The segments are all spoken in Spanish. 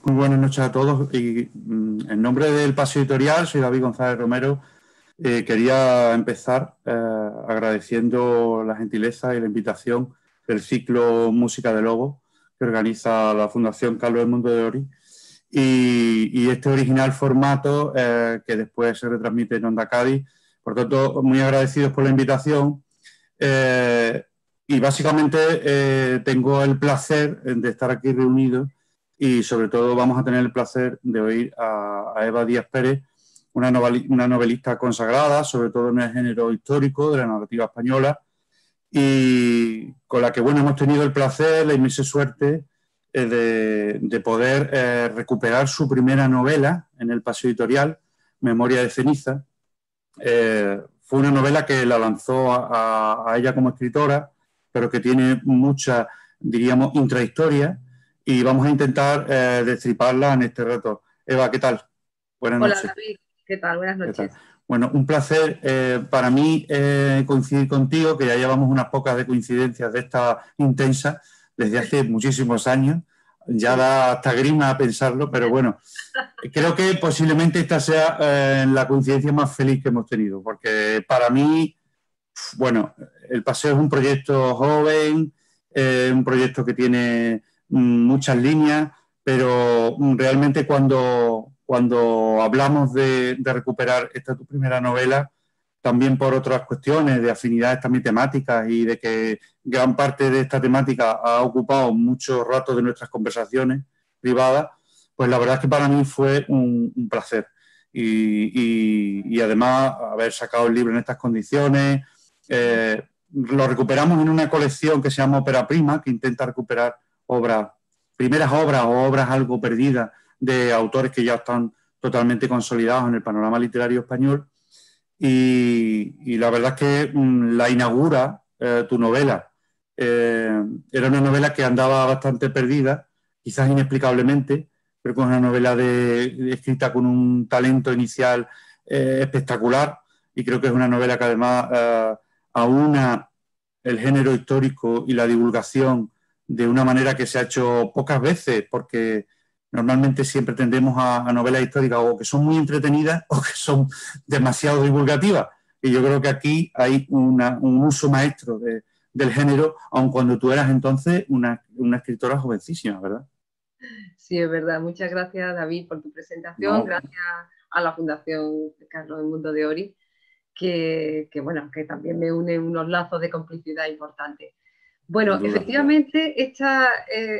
Muy buenas noches a todos y en nombre del Paseo Editorial, soy David González Romero. Quería empezar agradeciendo la gentileza y la invitación del ciclo Música de Lobo que organiza la Fundación Carlos Edmundo de Ori y este original formato que después se retransmite en Onda Cádiz. Por tanto, muy agradecidos por la invitación y básicamente tengo el placer de estar aquí reunidos y sobre todo vamos a tener el placer de oír a Eva Díaz Pérez, una novelista consagrada, sobre todo en el género histórico de la narrativa española, y con la que bueno, hemos tenido el placer, la inmensa suerte de poder recuperar su primera novela en el Paseo Editorial, Memoria de ceniza. Fue una novela que la lanzó a ella como escritora, pero que tiene mucha, diríamos, intrahistoria, y vamos a intentar destriparla en este rato. Eva, ¿qué tal? Buenas Hola noches. David, ¿qué tal? Buenas ¿Qué tal? noches. Bueno, un placer para mí coincidir contigo, que ya llevamos unas pocas de coincidencias de esta intensa desde hace muchísimos años. Ya Sí, da hasta grima a pensarlo, pero bueno, creo que posiblemente esta sea la coincidencia más feliz que hemos tenido, porque para mí, bueno, el paseo es un proyecto joven, un proyecto que tiene muchas líneas, pero realmente cuando hablamos de recuperar esta tu primera novela, también por otras cuestiones de afinidades también temáticas y de que gran parte de esta temática ha ocupado mucho rato de nuestras conversaciones privadas, pues la verdad es que para mí fue un placer. Y además haber sacado el libro en estas condiciones, lo recuperamos en una colección que se llama Ópera Prima, que intenta recuperar obras, primeras obras o obras algo perdidas de autores que ya están totalmente consolidados en el panorama literario español. Y la verdad es que la inaugura tu novela. Era una novela que andaba bastante perdida, quizás inexplicablemente, pero con una novela escrita con un talento inicial espectacular, y creo que es una novela que además aúna el género histórico y la divulgación de una manera que se ha hecho pocas veces, porque normalmente siempre tendemos a novelas históricas o que son muy entretenidas o que son demasiado divulgativas. Y yo creo que aquí hay un uso maestro del género, aun cuando tú eras entonces una escritora jovencísima, ¿verdad? sí, es verdad. Muchas gracias David por tu presentación. No, Gracias a la Fundación Carlos Edmundo de Ori, bueno, que también me une unos lazos de complicidad importantes. sin Bueno, duda. efectivamente, esta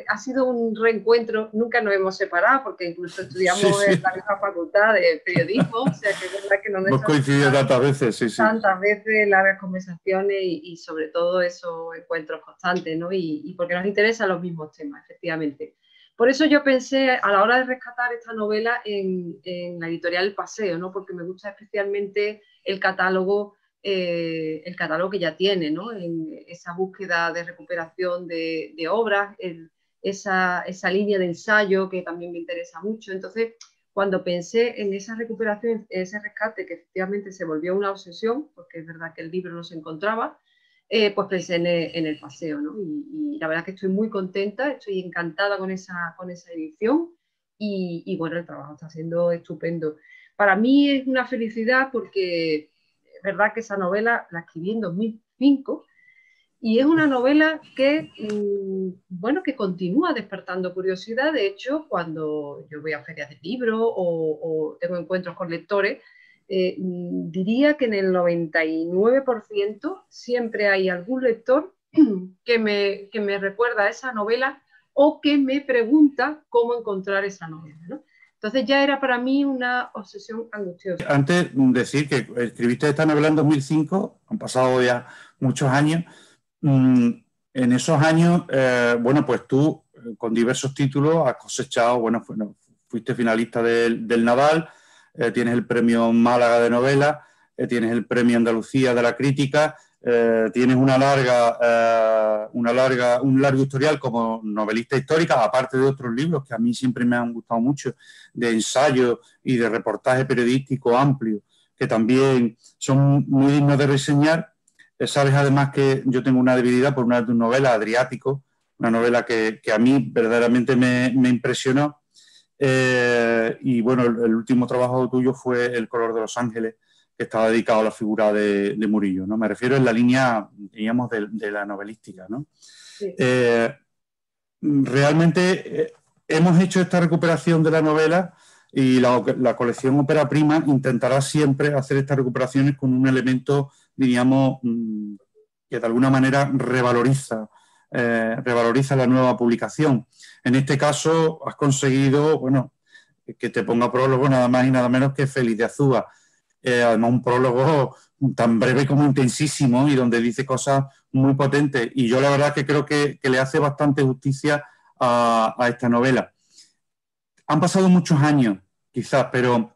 ha sido un reencuentro. Nunca nos hemos separado porque incluso Sí, estudiamos en sí. la misma facultad de periodismo, o sea que es verdad que nos Hemos hemos coincidido tantas veces, sí, sí. tantas veces, largas conversaciones y sobre todo esos encuentros constantes, ¿no? Y porque nos interesan los mismos temas, efectivamente. Por eso yo pensé a la hora de rescatar esta novela en la editorial El Paseo, ¿no? Porque me gusta especialmente el catálogo que ya tiene, ¿no? En esa búsqueda de recuperación de obras, esa línea de ensayo que también me interesa mucho. Entonces, cuando pensé en esa recuperación, en ese rescate, que efectivamente se volvió una obsesión, porque es verdad que el libro no se encontraba, pues pensé en el paseo, ¿no? Y la verdad que estoy muy contenta, estoy encantada con esa edición y bueno, el trabajo está siendo estupendo. Para mí es una felicidad porque es verdad que esa novela la escribí en 2005 y es una novela que, bueno, que continúa despertando curiosidad. De hecho, cuando yo voy a ferias de libros o tengo encuentros con lectores, diría que en el 99% siempre hay algún lector que me recuerda a esa novela o que me pregunta cómo encontrar esa novela, ¿no? Entonces ya era para mí una obsesión angustiosa. Antes decir que escribiste esta novela en 2005, han pasado ya muchos años. Mm, en esos años, bueno, pues tú con diversos títulos has cosechado, bueno, fuiste finalista del Nadal, tienes el premio Málaga de novela, tienes el premio Andalucía de la crítica, tienes un largo historial como novelista histórica, aparte de otros libros que a mí siempre me han gustado mucho, de ensayo y de reportaje periodístico amplio, que también son muy dignos de reseñar. Sabes además que yo tengo una debilidad por una de tus novelas, Adriático, una novela que a mí verdaderamente me impresionó. Y bueno, el último trabajo tuyo fue El color de los ángeles, que estaba dedicado a la figura de Murillo, ¿no? Me refiero en la línea, digamos, de la novelística, ¿no? Sí. Realmente hemos hecho esta recuperación de la novela y la colección Ópera Prima intentará siempre hacer estas recuperaciones con un elemento, diríamos, que de alguna manera revaloriza la nueva publicación. En este caso has conseguido, bueno, que te ponga prólogo nada más y nada menos que Félix de Azúa. Además, un prólogo tan breve como intensísimo y donde dice cosas muy potentes. Y yo la verdad que creo que le hace bastante justicia a esta novela. Han pasado muchos años, quizás, pero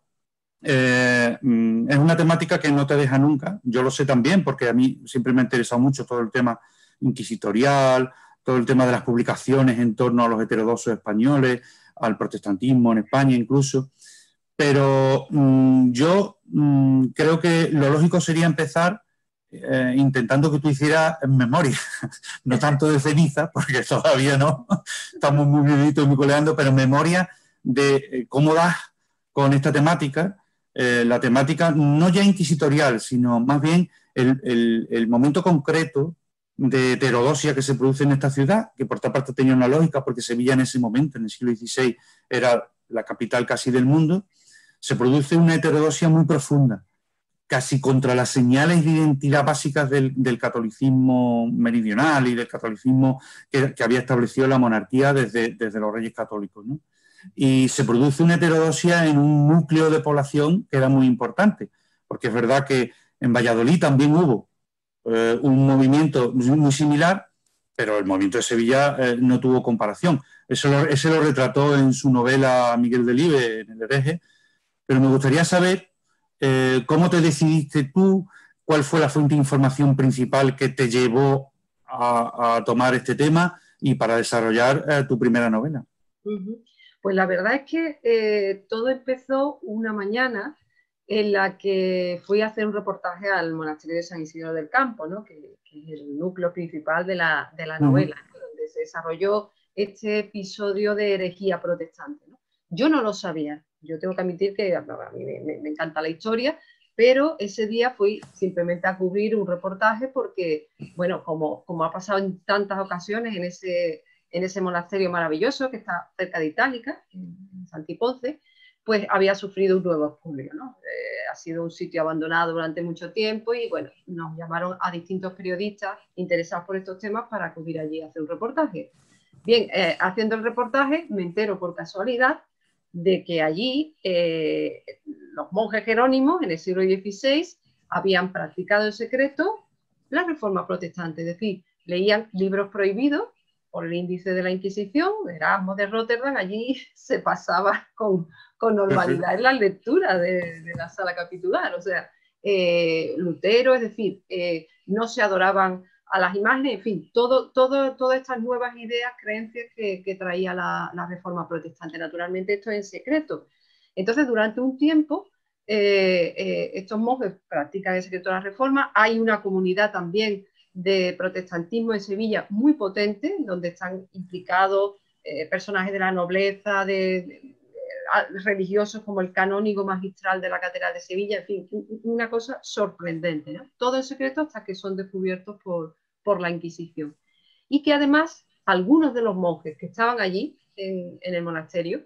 es una temática que no te deja nunca. Yo lo sé también porque a mí siempre me ha interesado mucho todo el tema inquisitorial, todo el tema de las publicaciones en torno a los heterodoxos españoles, al protestantismo en España incluso. Pero yo creo que lo lógico sería empezar intentando que tú hicieras memoria, no tanto de ceniza, porque todavía no, estamos muy vivitos y muy coleando, pero memoria de cómo das con esta temática, la temática no ya inquisitorial, sino más bien el momento concreto de heterodoxia que se produce en esta ciudad, que por otra parte tenía una lógica, porque Sevilla en ese momento, en el siglo XVI, era la capital casi del mundo. Se produce una heterodoxia muy profunda, casi contra las señales de identidad básicas del catolicismo meridional y del catolicismo que había establecido la monarquía desde los reyes católicos, ¿no? Y se produce una heterodoxia en un núcleo de población que era muy importante, porque es verdad que en Valladolid también hubo un movimiento muy similar, pero el movimiento de Sevilla no tuvo comparación. Ese lo retrató en su novela Miguel Delibes, en El hereje, pero me gustaría saber cómo te decidiste tú, cuál fue la fuente de información principal que te llevó a tomar este tema y para desarrollar tu primera novela. Pues la verdad es que todo empezó una mañana en la que fui a hacer un reportaje al monasterio de San Isidro del Campo, ¿no? que es el núcleo principal de la novela, ¿no? Donde se desarrolló este episodio de herejía protestante, ¿no? Yo no lo sabía, yo tengo que admitir que a mí me encanta la historia, pero ese día fui simplemente a cubrir un reportaje porque, bueno, como ha pasado en tantas ocasiones en ese monasterio maravilloso que está cerca de Itálica, en Santiponce, pues había sufrido un nuevo expolio, ¿no? Ha sido un sitio abandonado durante mucho tiempo y, bueno, nos llamaron a distintos periodistas interesados por estos temas para acudir allí a hacer un reportaje. Bien, haciendo el reportaje me entero por casualidad de que allí los monjes jerónimos en el siglo XVI habían practicado en secreto la reforma protestante, es decir, leían libros prohibidos por el índice de la Inquisición. Erasmo de Rotterdam, allí se pasaba con normalidad en la lectura de la sala capitular. O sea, Lutero, es decir, no se adoraban a las imágenes, en fin, todas estas nuevas ideas, creencias que traía la reforma protestante. Naturalmente esto es en secreto. Entonces, durante un tiempo, estos monjes practican en secreto la reforma. Hay una comunidad también de protestantismo en Sevilla muy potente, donde están implicados personajes de la nobleza, religiosos como el canónigo magistral de la Catedral de Sevilla, en fin, una cosa sorprendente, ¿no? Todo en secreto hasta que son descubiertos por la Inquisición. Y que además algunos de los monjes que estaban allí en el monasterio,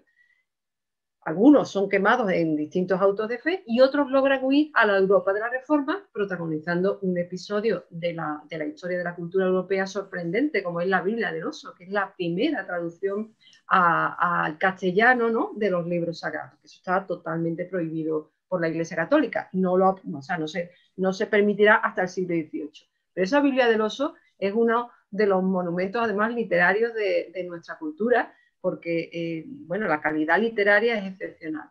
algunos son quemados en distintos autos de fe y otros logran huir a la Europa de la Reforma, protagonizando un episodio de la historia de la cultura europea sorprendente, como es la Biblia del Oso, que es la primera traducción al castellano, ¿no?, de los libros sagrados. Eso estaba totalmente prohibido por la Iglesia Católica. No se permitirá hasta el siglo XVIII. Pero esa Biblia del Oso es uno de los monumentos, además, literarios de nuestra cultura, porque, bueno, la calidad literaria es excepcional.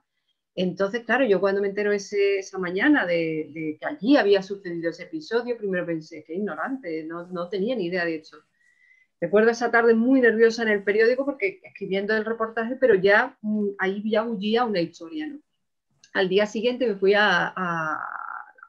Entonces, claro, yo cuando me entero esa mañana de que allí había sucedido ese episodio, primero pensé, qué ignorante, no tenía ni idea de eso. Recuerdo esa tarde muy nerviosa en el periódico porque escribiendo el reportaje, pero ya ahí ya bullía una historia, ¿no? Al día siguiente me fui a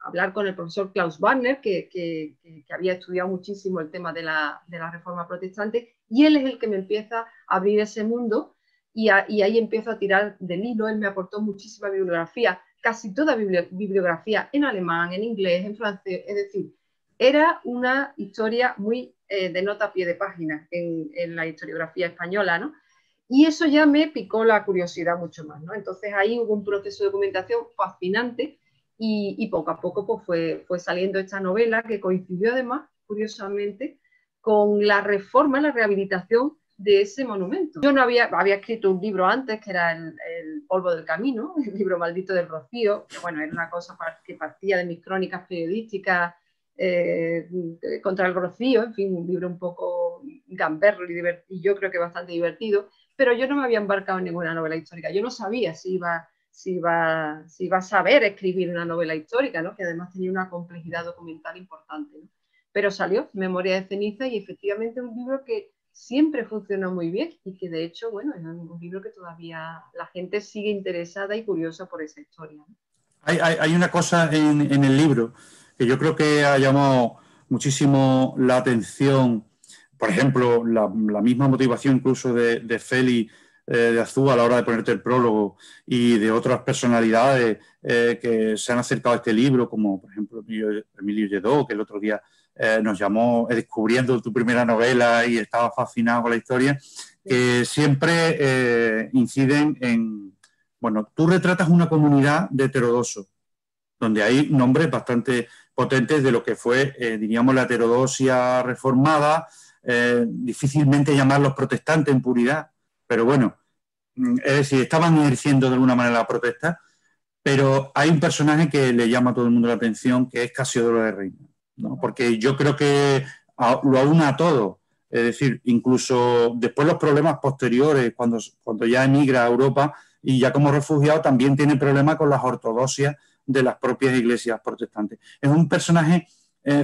hablar con el profesor Klaus Wagner, que había estudiado muchísimo el tema de la reforma protestante, y él es el que me empieza a abrir ese mundo y ahí empiezo a tirar del hilo. Él me aportó muchísima bibliografía, casi toda bibliografía en alemán, en inglés, en francés, es decir, era una historia muy de nota a pie de página en la historiografía española, ¿no? Y eso ya me picó la curiosidad mucho más, ¿no? Entonces ahí hubo un proceso de documentación fascinante y poco a poco pues fue saliendo esta novela que coincidió además, curiosamente, con la reforma, la rehabilitación de ese monumento. Yo no había escrito un libro antes, que era el Polvo del Camino, el libro maldito del Rocío, que bueno, era una cosa que partía de mis crónicas periodísticas contra el Rocío, en fin, un libro un poco gamberro y yo creo que bastante divertido, pero yo no me había embarcado en ninguna novela histórica. Yo no sabía si iba a saber escribir una novela histórica, ¿no? Que además tenía una complejidad documental importante, ¿no? Pero salió Memoria de ceniza y efectivamente un libro que siempre funcionó muy bien y que de hecho, bueno, es un libro que todavía la gente sigue interesada y curiosa por esa historia, ¿no? Hay una cosa en el libro que yo creo que ha llamado muchísimo la atención, por ejemplo, la misma motivación incluso de Félix de Azúa a la hora de ponerte el prólogo y de otras personalidades que se han acercado a este libro, como por ejemplo Emilio Lledó, que el otro día nos llamó descubriendo tu primera novela y estaba fascinado con la historia, que siempre inciden en... Bueno, tú retratas una comunidad de heterodoxos, donde hay nombres bastante potentes de lo que fue, diríamos, la heterodoxia reformada, difícilmente llamarlos protestantes en puridad, pero bueno, es decir, estaban ejerciendo de alguna manera la protesta, pero hay un personaje que le llama a todo el mundo la atención, que es Casiodoro de Reina, ¿no? Porque yo creo que lo aúna a todo. Es decir, incluso después los problemas posteriores, cuando ya emigra a Europa y ya como refugiado, también tiene problemas con las ortodoxias de las propias iglesias protestantes. Es un personaje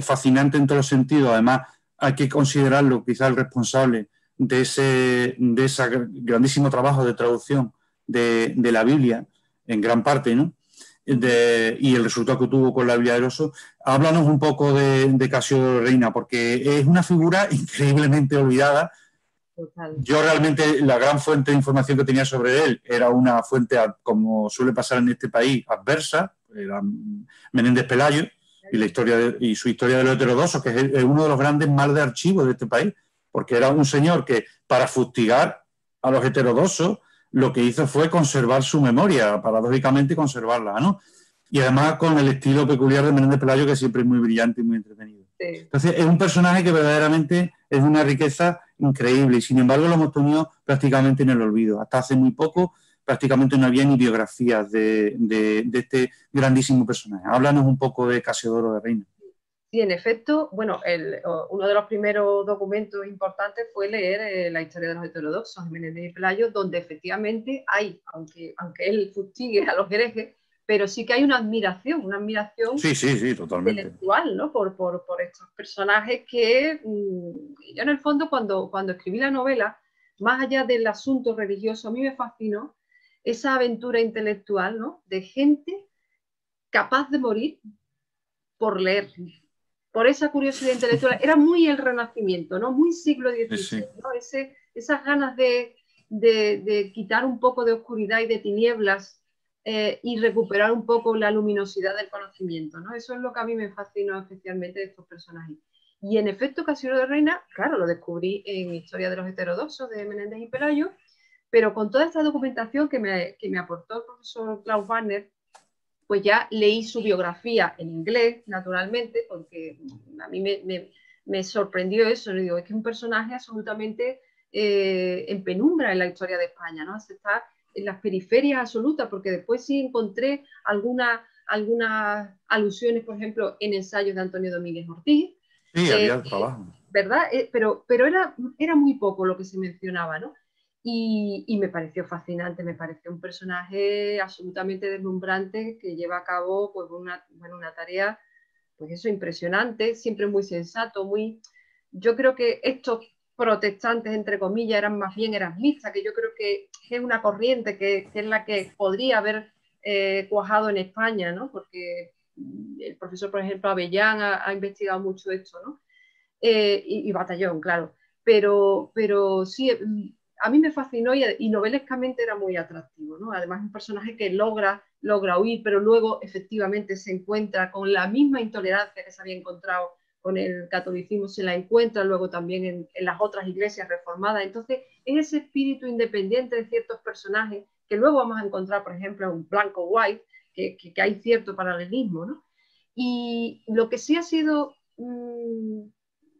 fascinante en todos los sentidos. Además, hay que considerarlo quizá el responsable de ese grandísimo trabajo de traducción de la Biblia, en gran parte, ¿no? Y el resultado que tuvo con la Biblia del Oso. Háblanos un poco de Casiodoro Reina, porque es una figura increíblemente olvidada. Total. Yo realmente la gran fuente de información que tenía sobre él era una fuente, como suele pasar en este país, adversa, era Menéndez Pelayo y, y su historia de los heterodoxos, que es uno de los grandes mal de archivo de este país, porque era un señor que para fustigar a los heterodoxos lo que hizo fue conservar su memoria, paradójicamente conservarla, ¿no? Y además con el estilo peculiar de Menéndez Pelayo, que siempre es muy brillante y muy entretenido. Sí. Entonces es un personaje que verdaderamente es de una riqueza increíble y sin embargo lo hemos tenido prácticamente en el olvido. Hasta hace muy poco prácticamente no había ni biografías de este grandísimo personaje. Háblanos un poco de Casiodoro de Reina. Sí, en efecto, bueno, uno de los primeros documentos importantes fue leer la historia de los heterodoxos de Menéndez y Pelayo, donde efectivamente hay, aunque él fustigue a los herejes, pero sí que hay una admiración sí, totalmente. Intelectual, ¿no? Por estos personajes que yo en el fondo cuando escribí la novela, más allá del asunto religioso, a mí me fascinó esa aventura intelectual, ¿no? De gente capaz de morir por leer, por esa curiosidad intelectual. Era muy el Renacimiento, ¿no? Muy siglo XVI, sí. ¿No? Esas ganas de quitar un poco de oscuridad y de tinieblas y recuperar un poco la luminosidad del conocimiento, ¿no? Eso es lo que a mí me fascinó especialmente de estos personajes. Y en efecto, Casiodoro de Reina, claro, lo descubrí en Historia de los Heterodoxos de Menéndez y Pelayo, pero con toda esta documentación que me aportó el profesor Klaus Wagner, pues ya leí su biografía en inglés, naturalmente, porque a mí me sorprendió eso. Le digo, es que es un personaje absolutamente en penumbra en la historia de España, ¿no? Se está en las periferias absolutas, porque después sí encontré algunas alusiones, por ejemplo, en ensayos de Antonio Domínguez Ortiz. Sí, había trabajo. ¿Verdad? Pero era muy poco lo que se mencionaba, ¿no? Y me pareció fascinante, me pareció un personaje absolutamente deslumbrante que lleva a cabo pues, una tarea, pues eso, impresionante, siempre muy sensato, muy... Yo creo que estos protestantes, entre comillas, eran más bien erasmistas, que yo creo que es una corriente que es la que podría haber cuajado en España, ¿no? Porque el profesor, por ejemplo, Avellán ha investigado mucho esto, ¿no? Y Batallón, claro. Pero sí, a mí me fascinó y novelescamente era muy atractivo, ¿no? Además, un personaje que logra huir, pero luego efectivamente se encuentra con la misma intolerancia que se había encontrado con el catolicismo, se la encuentra luego también en las otras iglesias reformadas. Entonces, es ese espíritu independiente de ciertos personajes que luego vamos a encontrar, por ejemplo, en Blanco White, que hay cierto paralelismo, ¿no? Y lo que sí ha sido,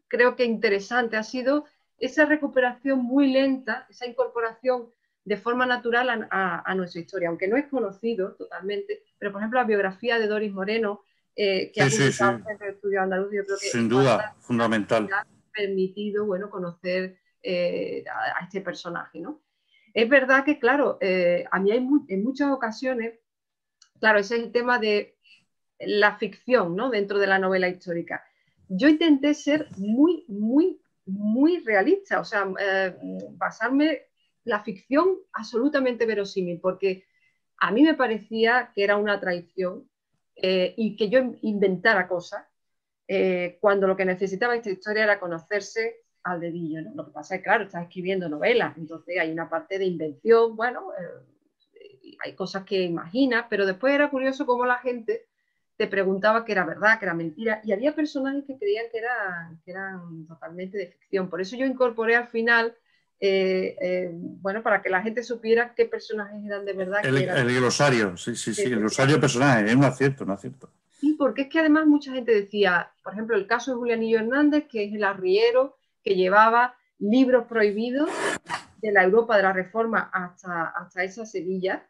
creo que interesante, ha sido esa recuperación muy lenta, esa incorporación de forma natural a nuestra historia, aunque no es conocido totalmente, pero por ejemplo la biografía de Doris Moreno, que sí, ha sí, publicado el sí. Centro de Estudios Andaluz, yo creo que Sin duda, fundamental. ha permitido, bueno, conocer a este personaje, ¿no? Es verdad que, claro, a mí en muchas ocasiones, claro, ese es el tema de la ficción, ¿no? Dentro de la novela histórica. Yo intenté ser muy realista, o sea, basarme la ficción absolutamente verosímil, porque a mí me parecía que era una traición y que yo inventara cosas cuando lo que necesitaba esta historia era conocerse al dedillo, ¿no? Lo que pasa es, claro, estás escribiendo novelas, entonces hay una parte de invención, bueno, hay cosas que imaginas, pero después era curioso cómo la gente te preguntaba que era verdad, que era mentira, y había personajes que creían que eran totalmente de ficción. Por eso yo incorporé al final, bueno, para que la gente supiera qué personajes eran de verdad, que eran El glosario, sí, sí, sí, el glosario de efectivamente. personajes, es un acierto, un acierto. Sí, porque es que además mucha gente decía, por ejemplo, el caso de Julianillo Hernández, que es el arriero que llevaba libros prohibidos de la Europa de la Reforma hasta esa Sevilla,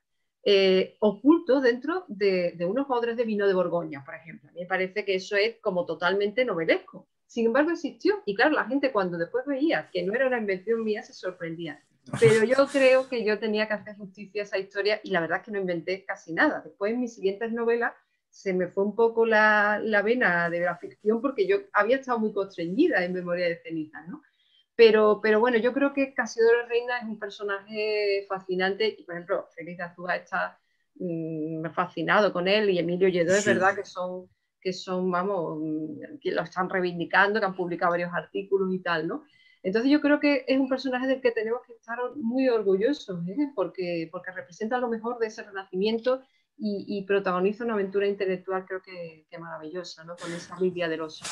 oculto dentro de unos odres de vino de Borgoña, por ejemplo. A mí me parece que eso es como totalmente novelesco. Sin embargo, existió. Y claro, la gente cuando después veía que no era una invención mía se sorprendía. Pero yo creo que yo tenía que hacer justicia a esa historia y la verdad es que no inventé casi nada. Después en mis siguientes novelas se me fue un poco la vena de la ficción porque yo había estado muy constreñida en Memoria de Cenizas, ¿no? Pero bueno, yo creo que Casiodoro Reina es un personaje fascinante y, por ejemplo, Félix de Azúa está fascinado con él y Emilio Lledó es Sí. verdad que son, vamos, que lo están reivindicando, que han publicado varios artículos y tal, ¿no? Entonces yo creo que es un personaje del que tenemos que estar muy orgullosos, ¿eh? Porque representa lo mejor de ese renacimiento y protagoniza una aventura intelectual creo que maravillosa, ¿no? Con esa Lidia del oso.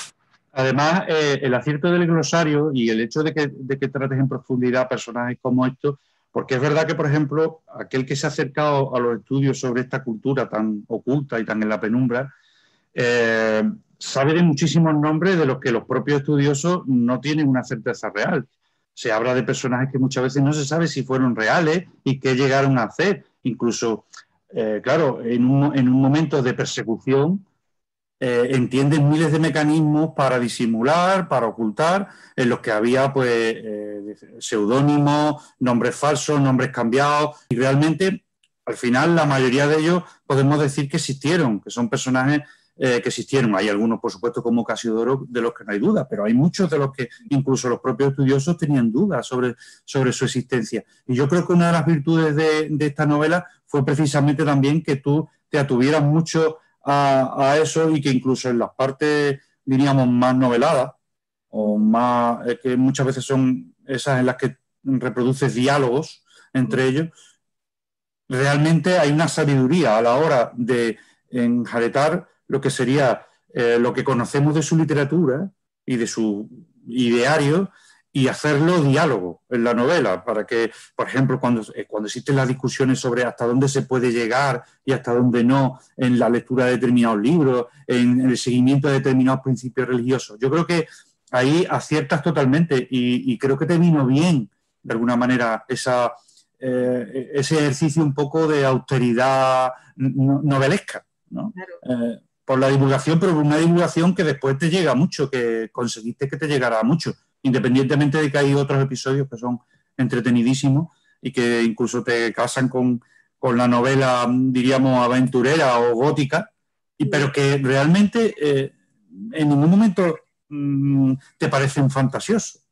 Además, el acierto del glosario y el hecho de que trates en profundidad personajes como estos, porque es verdad que, por ejemplo, aquel que se ha acercado a los estudios sobre esta cultura tan oculta y tan en la penumbra, sabe de muchísimos nombres de los que los propios estudiosos no tienen una certeza real. Se habla de personajes que muchas veces no se sabe si fueron reales y qué llegaron a hacer. Incluso, claro, en un momento de persecución, entienden miles de mecanismos para disimular, para ocultar, en los que había pues seudónimos, nombres falsos, nombres cambiados, y realmente al final la mayoría de ellos podemos decir que existieron, que son personajes que existieron. Hay algunos, por supuesto, como Casiodoro, de los que no hay duda, pero hay muchos de los que incluso los propios estudiosos tenían dudas sobre su existencia. Y yo creo que una de las virtudes de esta novela fue precisamente también que tú te atuvieras mucho a eso y que incluso en las partes, diríamos, más noveladas o más, que muchas veces son esas en las que reproduces diálogos entre ellos, realmente hay una sabiduría a la hora de enjaretar lo que sería lo que conocemos de su literatura y de su ideario y hacerlo diálogo en la novela, para que, por ejemplo, cuando existen las discusiones sobre hasta dónde se puede llegar y hasta dónde no en la lectura de determinados libros, en el seguimiento de determinados principios religiosos, yo creo que ahí aciertas totalmente y creo que te vino bien, de alguna manera, ese ejercicio un poco de austeridad novelesca, ¿no? Claro. Por la divulgación, pero por una divulgación que después te llega mucho, que conseguiste que te llegara mucho, independientemente de que hay otros episodios que son entretenidísimos y que incluso te casan con la novela, diríamos, aventurera o gótica, pero que realmente en ningún momento te parecen fantasiosos.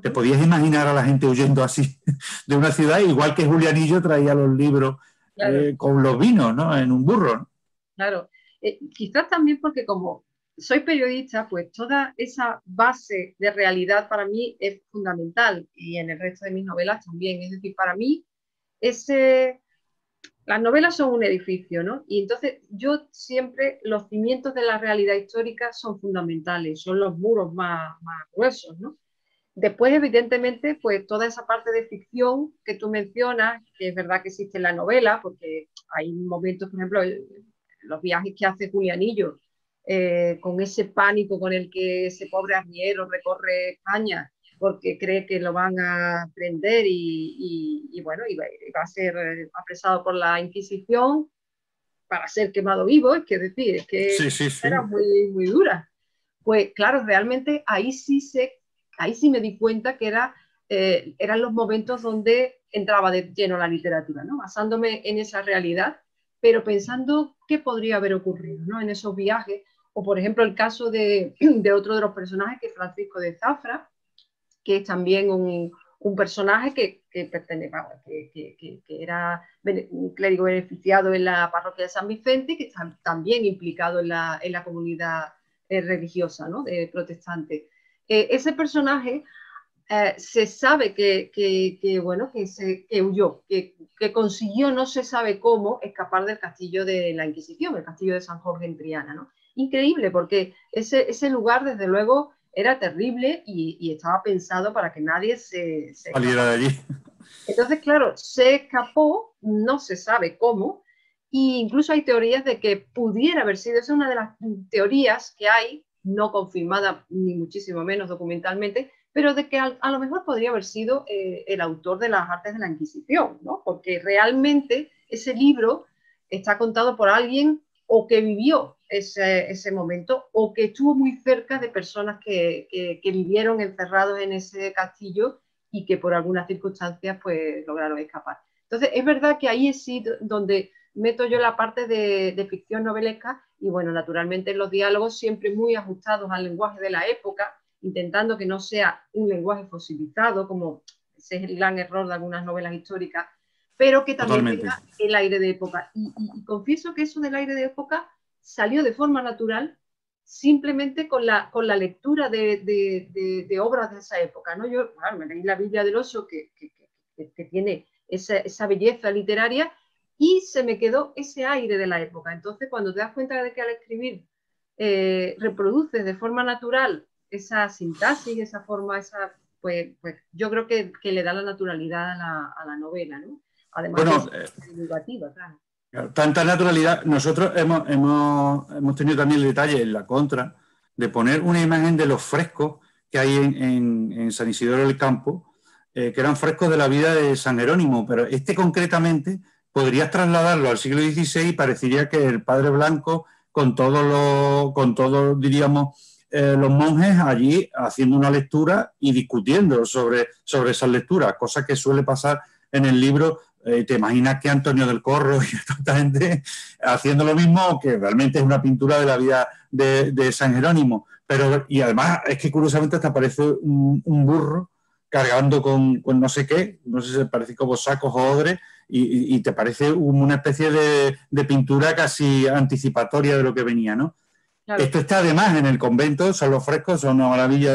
Te podías imaginar a la gente huyendo así de una ciudad, igual que Julianillo traía los libros Claro. con los vinos, ¿no? En un burro, ¿no? Claro. Quizás también porque como soy periodista, pues toda esa base de realidad para mí es fundamental y en el resto de mis novelas también. Es decir, para mí ese, las novelas son un edificio, ¿no? Y entonces yo siempre, los cimientos de la realidad histórica son fundamentales, son los muros más gruesos, ¿no? Después, evidentemente, pues toda esa parte de ficción que tú mencionas, que es verdad que existe en la novela, porque hay momentos, por ejemplo, los viajes que hace Julianillo, con ese pánico con el que ese pobre arriero recorre España, porque cree que lo van a prender y bueno, y va a ser apresado por la Inquisición para ser quemado vivo, es que decir, es que Sí, sí, sí. era muy dura. Pues claro, realmente ahí sí me di cuenta que eran los momentos donde entraba de lleno la literatura, ¿no? Basándome en esa realidad, pero pensando qué podría haber ocurrido, ¿no? En esos viajes, o por ejemplo el caso de otro de los personajes, que es Francisco de Zafra, que es también un personaje que era un clérigo beneficiado en la parroquia de San Vicente, que está también implicado en la comunidad religiosa, ¿no? De protestante. Ese personaje se sabe bueno, que huyó, que consiguió, no se sabe cómo, escapar del castillo de la Inquisición, el castillo de San Jorge en Triana, ¿no? Increíble, porque ese lugar, desde luego, era terrible y estaba pensado para que nadie se Saliera de allí. Entonces, claro, se escapó, no se sabe cómo, e incluso hay teorías de que pudiera haber sido, esa es una de las teorías que hay, no confirmada ni muchísimo menos documentalmente, pero de que a lo mejor podría haber sido el autor de las artes de la Inquisición, ¿no? Porque realmente ese libro está contado por alguien o que vivió ese momento o que estuvo muy cerca de personas que vivieron encerrados en ese castillo y que por algunas circunstancias pues lograron escapar. Entonces, es verdad que ahí es sí donde meto yo la parte de ficción novelesca y bueno, naturalmente los diálogos siempre muy ajustados al lenguaje de la época, intentando que no sea un lenguaje fosilizado, como ese es el gran error de algunas novelas históricas, pero que también Totalmente. tenga el aire de época. Y confieso que eso del aire de época salió de forma natural simplemente con la lectura de obras de esa época, ¿no? Yo me leí la Biblia del Oso, que tiene esa belleza literaria, y se me quedó ese aire de la época. Entonces, cuando te das cuenta de que al escribir reproduces de forma natural esa sintaxis, esa forma, pues yo creo que le da la naturalidad a la novela, ¿no? Además de Bueno, ser divulgativa, claro. tanta naturalidad. Nosotros hemos tenido también el detalle en la contra de poner una imagen de los frescos que hay en San Isidoro del Campo, que eran frescos de la vida de San Jerónimo, pero este concretamente podrías trasladarlo al siglo XVI y parecería que el Padre Blanco, con todos, diríamos, los monjes allí haciendo una lectura y discutiendo sobre esas lecturas, cosa que suele pasar en el libro. Te imaginas que Antonio del Corro y tanta gente haciendo lo mismo, que realmente es una pintura de la vida de San Jerónimo. Pero, y además es que curiosamente hasta parece un burro cargando con no sé qué, no sé si parece como sacos o odres, y te parece una especie de pintura casi anticipatoria de lo que venía, ¿no? Claro. Esto está además en el convento, son los frescos, son una maravilla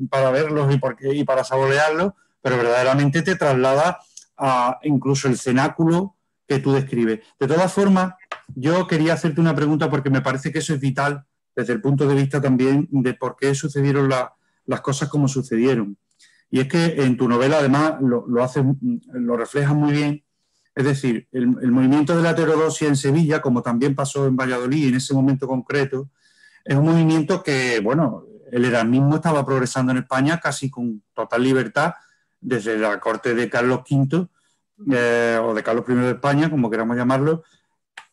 para verlos y para saborearlos, pero verdaderamente te traslada a incluso el cenáculo que tú describes. De todas formas, yo quería hacerte una pregunta porque me parece que eso es vital desde el punto de vista también de por qué sucedieron las cosas como sucedieron. Y es que en tu novela además lo reflejas muy bien. Es decir, el movimiento de la heterodoxia en Sevilla, como también pasó en Valladolid en ese momento concreto, es un movimiento que, bueno, el erasmismo estaba progresando en España casi con total libertad desde la corte de Carlos V o de Carlos I de España, como queramos llamarlo.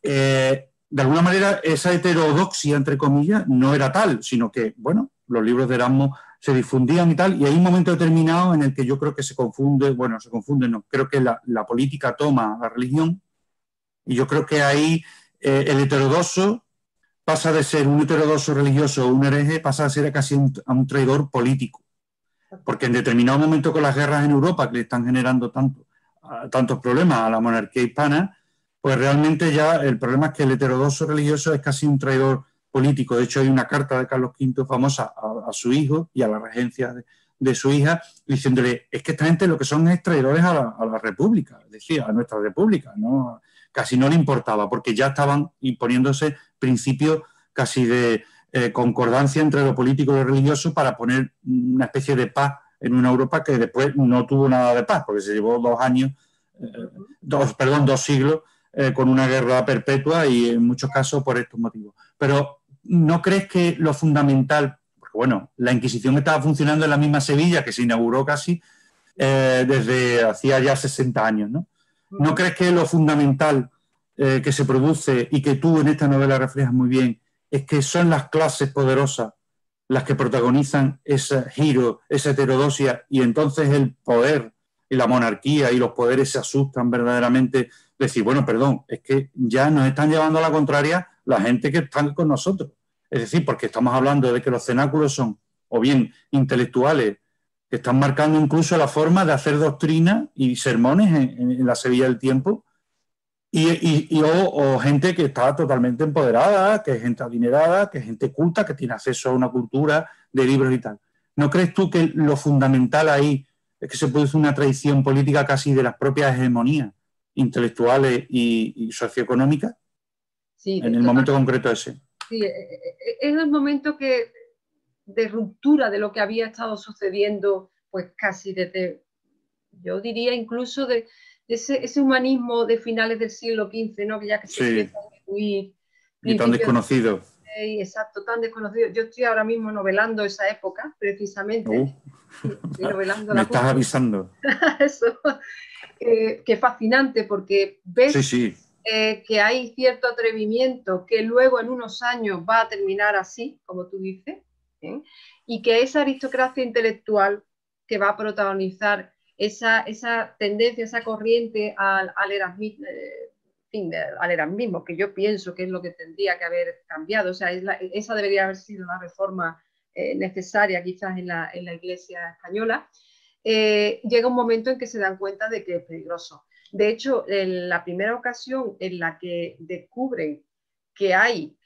De alguna manera, esa heterodoxia, entre comillas, no era tal, sino que, bueno, los libros de Erasmo se difundían y tal, y hay un momento determinado en el que yo creo que se confunde, no, creo que la política toma la religión, y yo creo que ahí el heterodoxo pasa de ser un heterodoxo religioso o un hereje, pasa a ser casi a un traidor político. Porque en determinado momento con las guerras en Europa que le están generando tantos problemas a la monarquía hispana, pues realmente ya el problema es que el heterodoxo religioso es casi un traidor político. De hecho, hay una carta de Carlos V famosa a su hijo y a la regencia de su hija, diciéndole, es que esta gente lo que son es traidores a la República, es decir, a nuestra República, ¿no? Casi no le importaba, porque ya estaban imponiéndose principios casi de concordancia entre lo político y lo religioso para poner una especie de paz en una Europa que después no tuvo nada de paz, porque se llevó 2 años, 2 siglos, con una guerra perpetua y en muchos casos por estos motivos. Pero ¿no crees que lo fundamental, porque bueno, la Inquisición estaba funcionando en la misma Sevilla, que se inauguró casi desde hacía ya 60 años, ¿no? ¿No crees que lo fundamental que se produce y que tú en esta novela reflejas muy bien es que son las clases poderosas las que protagonizan ese giro, esa heterodosia, y entonces el poder y la monarquía y los poderes se asustan verdaderamente? Decir, bueno, perdón, es que ya nos están llevando a la contraria la gente que están con nosotros. Es decir, porque estamos hablando de que los cenáculos son o bien intelectuales que están marcando incluso la forma de hacer doctrina y sermones en la Sevilla del tiempo, o gente que está totalmente empoderada, que es gente adinerada, que es gente culta, que tiene acceso a una cultura de libros y tal. ¿No crees tú que lo fundamental ahí es que se produce una traición política casi de las propias hegemonías intelectuales y socioeconómicas Sí, en el momento concreto ese? Sí, es el momento de ruptura de lo que había estado sucediendo, pues casi desde, yo diría incluso de ese humanismo de finales del siglo XV, ¿no? Que ya que se empieza a diluir. Y tan desconocido. Exacto, tan desconocido. Yo estoy ahora mismo novelando esa época, precisamente. Estoy novelando me estás avisando. Eso, que es fascinante porque ves sí. Que hay cierto atrevimiento que luego en unos años va a terminar así, como tú dices, ¿eh? Y que esa aristocracia intelectual que va a protagonizar esa tendencia, esa corriente al erasmismo, que yo pienso que es lo que tendría que haber cambiado. O sea, esa debería haber sido la reforma necesaria quizás en la Iglesia española. Llega un momento en que se dan cuenta de que es peligroso. De hecho, en la primera ocasión en la que descubren que hay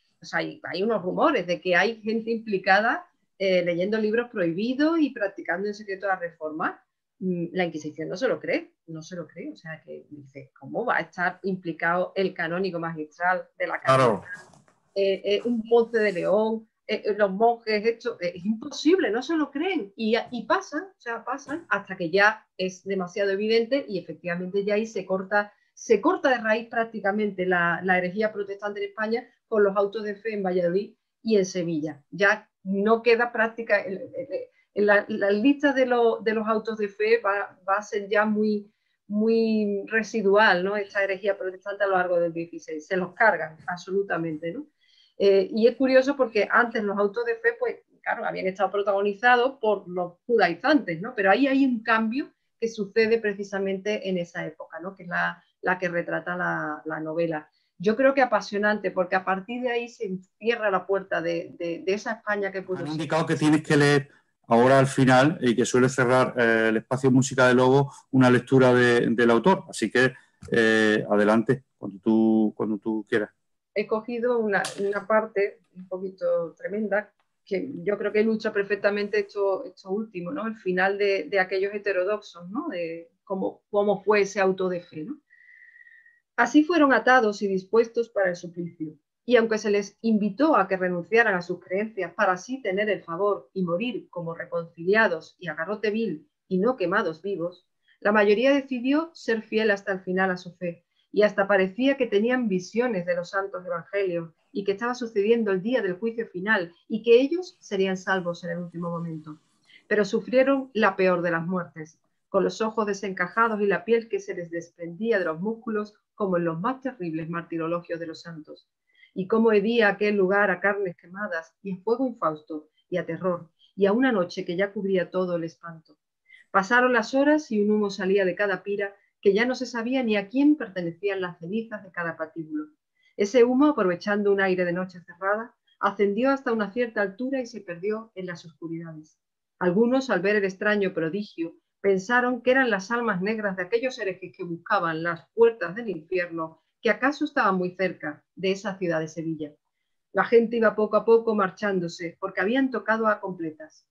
unos rumores de que hay gente implicada leyendo libros prohibidos y practicando en secreto la reforma, la Inquisición no se lo cree. O sea, que dice, ¿cómo va a estar implicado el canónigo magistral de la catedral? Claro. Un Ponce de León, los monjes, esto es imposible, no se lo creen. Y pasan hasta que ya es demasiado evidente y efectivamente ya ahí se corta de raíz prácticamente la herejía protestante en España con los autos de fe en Valladolid y en Sevilla. Ya no queda práctica, la lista de los autos de fe va a ser ya muy residual, ¿no? Esta herejía protestante a lo largo del XVI. Se los cargan absolutamente, ¿no? Y es curioso porque antes los autos de fe, pues claro, habían estado protagonizados por los judaizantes, ¿no? Pero ahí hay un cambio que sucede precisamente en esa época, ¿no? Que es la que retrata la novela. Yo creo que apasionante, porque a partir de ahí se cierra la puerta de esa España que pudo ser. Han indicado que tienes que leer ahora al final, y que suele cerrar el espacio Música de Lobo, una lectura del autor. Así que adelante, cuando tú quieras. He cogido una parte un poquito tremenda, que yo creo que ilustra perfectamente esto último, ¿no? El final de aquellos heterodoxos, ¿no? De cómo fue ese auto de fe, ¿no? Así fueron atados y dispuestos para el suplicio. Y aunque se les invitó a que renunciaran a sus creencias para así tener el favor y morir como reconciliados y a garrote vil y no quemados vivos, la mayoría decidió ser fiel hasta el final a su fe, y hasta parecía que tenían visiones de los santos evangelios y que estaba sucediendo el día del juicio final y que ellos serían salvos en el último momento. Pero sufrieron la peor de las muertes, con los ojos desencajados y la piel que se les desprendía de los músculos como en los más terribles martirologios de los santos. Y cómo hedía aquel lugar a carnes quemadas y a fuego infausto y a terror, y a una noche que ya cubría todo el espanto. Pasaron las horas y un humo salía de cada pira que ya no se sabía ni a quién pertenecían las cenizas de cada patíbulo. Ese humo, aprovechando un aire de noche cerrada, ascendió hasta una cierta altura y se perdió en las oscuridades. Algunos, al ver el extraño prodigio, pensaron que eran las almas negras de aquellos herejes que buscaban las puertas del infierno, que acaso estaban muy cerca de esa ciudad de Sevilla. La gente iba poco a poco marchándose, porque habían tocado a completas.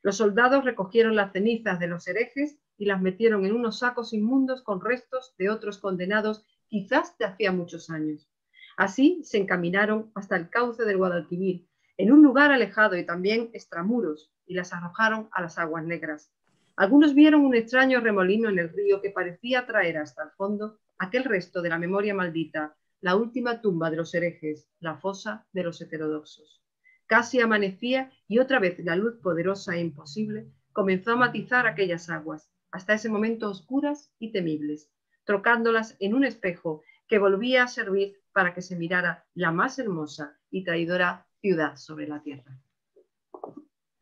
Los soldados recogieron las cenizas de los herejes y las metieron en unos sacos inmundos con restos de otros condenados, quizás de hacía muchos años. Así se encaminaron hasta el cauce del Guadalquivir, en un lugar alejado y también extramuros, y las arrojaron a las aguas negras. Algunos vieron un extraño remolino en el río que parecía traer hasta el fondo aquel resto de la memoria maldita, la última tumba de los herejes, la fosa de los heterodoxos. Casi amanecía y otra vez la luz poderosa e imposible comenzó a matizar aquellas aguas, hasta ese momento oscuras y temibles, trocándolas en un espejo que volvía a servir para que se mirara la más hermosa y traidora ciudad sobre la tierra.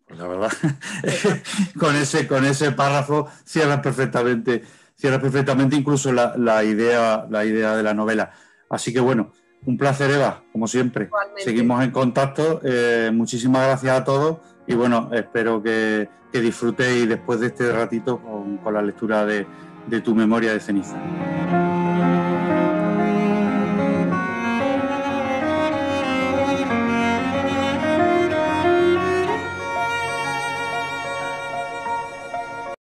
La verdad, con ese párrafo cierras perfectamente incluso la idea de la novela. Así que bueno, un placer, Eva, como siempre. Igualmente. Seguimos en contacto. Muchísimas gracias a todos y bueno, espero que disfrutéis después de este ratito con la lectura de Tu memoria de ceniza.